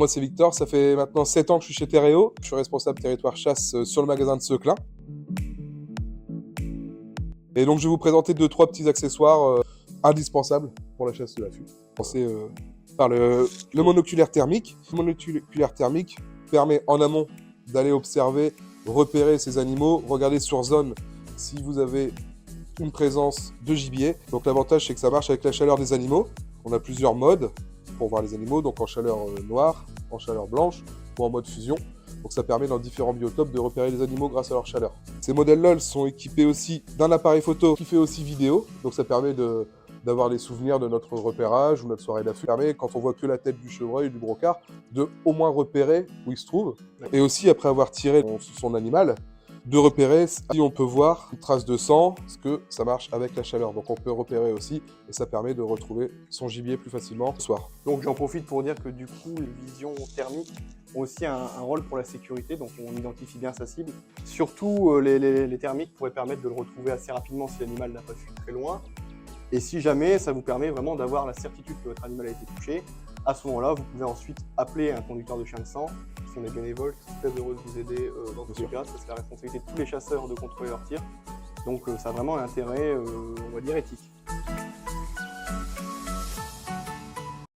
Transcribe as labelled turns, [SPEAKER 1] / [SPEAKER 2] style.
[SPEAKER 1] Moi c'est Victor, ça fait maintenant 7 ans que je suis chez Terreo. Je suis responsable territoire chasse sur le magasin de Seclin. Et donc je vais vous présenter 2-3 petits accessoires indispensables pour la chasse de l'affût. Commencer par le monoculaire thermique. Le monoculaire thermique permet en amont d'aller observer, repérer ces animaux, regarder sur zone si vous avez une présence de gibier. Donc l'avantage c'est que ça marche avec la chaleur des animaux. On a plusieurs modes pour voir les animaux, donc en chaleur noire, en chaleur blanche ou en mode fusion. Donc ça permet dans différents biotopes de repérer les animaux grâce à leur chaleur. Ces modèles-là sont équipés aussi d'un appareil photo qui fait aussi vidéo, donc ça permet d'avoir les souvenirs de notre repérage ou notre soirée d'affût. Ça permet, quand on voit que la tête du chevreuil ou du brocard, de au moins repérer où il se trouve. Et aussi, après avoir tiré son animal, de repérer si on peut voir une trace de sang, parce que ça marche avec la chaleur. Donc on peut repérer aussi, et ça permet de retrouver son gibier plus facilement le soir.
[SPEAKER 2] Donc j'en profite pour dire que du coup, les visions thermiques ont aussi un rôle pour la sécurité, donc on identifie bien sa cible. Surtout, les thermiques pourraient permettre de le retrouver assez rapidement si l'animal n'a pas fui très loin. Et si jamais, ça vous permet vraiment d'avoir la certitude que votre animal a été touché. À ce moment-là, vous pouvez ensuite appeler un conducteur de chien de sang, qui sont des bénévoles, qui sont très heureux de vous aider dans tous les cas. Ça, c'est la responsabilité de tous les chasseurs de contrôler leur tir. Donc ça a vraiment un intérêt, on va dire, éthique.